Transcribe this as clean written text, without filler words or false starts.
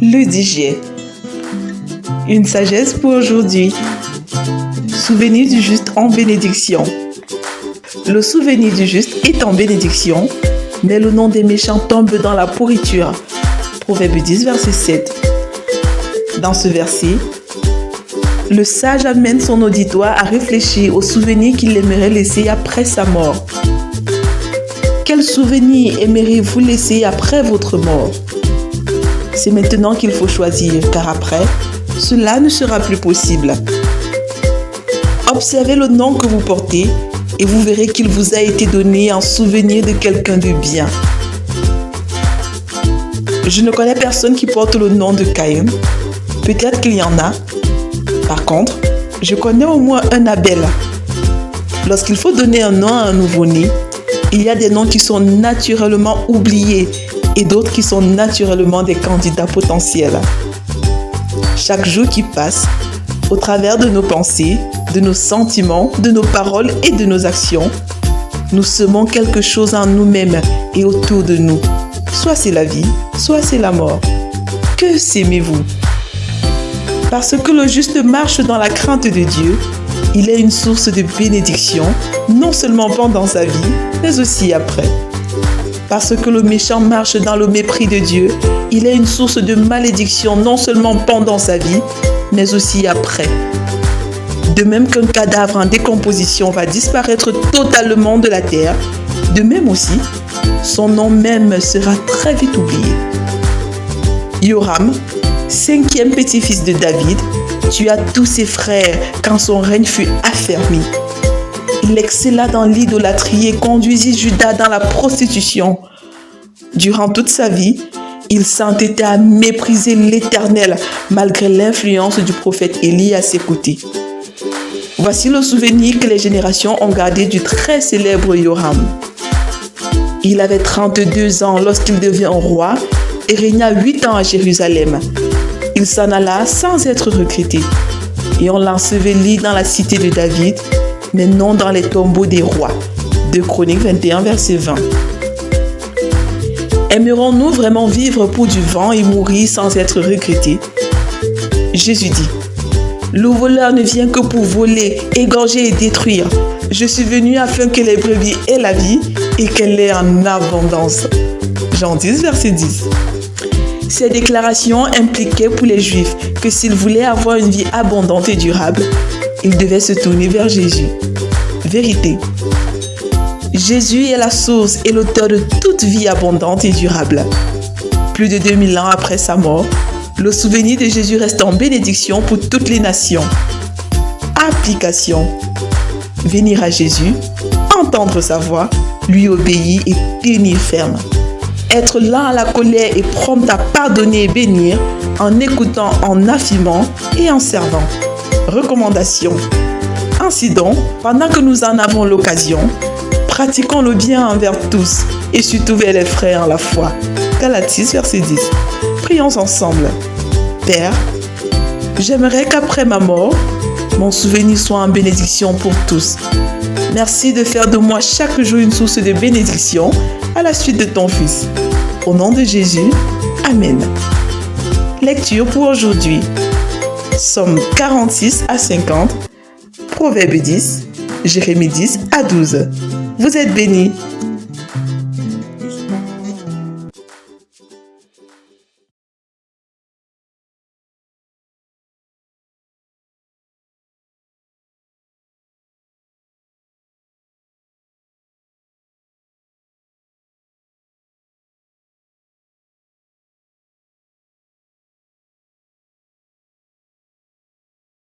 Le DJ. Une sagesse pour aujourd'hui. Souvenir du juste en bénédiction. Le souvenir du juste est en bénédiction, mais le nom des méchants tombe dans la pourriture. Proverbe 10, verset 7. Dans ce verset, le sage amène son auditoire à réfléchir aux souvenirs qu'il aimerait laisser après sa mort. Quels souvenirs aimeriez-vous laisser après votre mort? C'est maintenant qu'il faut choisir, car après, cela ne sera plus possible. Observez le nom que vous portez et vous verrez qu'il vous a été donné en souvenir de quelqu'un de bien. Je ne connais personne qui porte le nom de Caïn. Peut-être qu'il y en a. Par contre, je connais au moins un Abel. Lorsqu'il faut donner un nom à un nouveau-né, il y a des noms qui sont naturellement oubliés et d'autres qui sont naturellement des candidats potentiels. Chaque jour qui passe, au travers de nos pensées, de nos sentiments, de nos paroles et de nos actions, nous semons quelque chose en nous-mêmes et autour de nous. Soit c'est la vie, soit c'est la mort. Que s'aimez-vous? Parce que le juste marche dans la crainte de Dieu, il est une source de bénédiction, non seulement pendant sa vie, mais aussi après. Parce que le méchant marche dans le mépris de Dieu, il est une source de malédiction, non seulement pendant sa vie, mais aussi après. De même qu'un cadavre en décomposition va disparaître totalement de la terre, de même aussi, son nom même sera très vite oublié. Yoram, 5e petit-fils de David, tua tous ses frères quand son règne fut affermi. Il excella dans l'idolâtrie et conduisit Juda dans la prostitution. Durant toute sa vie, il s'entêta à mépriser l'Éternel malgré l'influence du prophète Élie à ses côtés. Voici le souvenir que les générations ont gardé du très célèbre Yoram. Il avait 32 ans lorsqu'il devint roi et régna 8 ans à Jérusalem. Il s'en alla sans être regretté et on l'ensevelit dans la cité de David, mais non dans les tombeaux des rois. 2 Chroniques 21, verset 20. Aimerons-nous vraiment vivre pour du vent et mourir sans être regrettés? Jésus dit: le voleur ne vient que pour voler, égorger et détruire. Je suis venu afin que les brebis aient la vie et qu'elle l'ait en abondance. Jean 10, verset 10. Ces déclarations impliquaient pour les Juifs que s'ils voulaient avoir une vie abondante et durable, ils devaient se tourner vers Jésus. Vérité. Jésus est la source et l'auteur de toute vie abondante et durable. Plus de 2000 ans après sa mort, le souvenir de Jésus reste en bénédiction pour toutes les nations. Application. Venir à Jésus, entendre sa voix, lui obéir et tenir ferme. Être lent à la colère et prompt à pardonner et bénir, en écoutant, en affirmant et en servant. Recommandation. Ainsi donc, pendant que nous en avons l'occasion, pratiquons le bien envers tous et surtout vers les frères en la foi. Galates 6, verset 10. Prions ensemble. Père, j'aimerais qu'après ma mort, mon souvenir soit en bénédiction pour tous. Merci de faire de moi chaque jour une source de bénédiction à la suite de ton Fils. Au nom de Jésus, Amen. Lecture pour aujourd'hui. Psaume 46 à 50, Proverbe 10, Jérémie 10 à 12. Vous êtes bénis.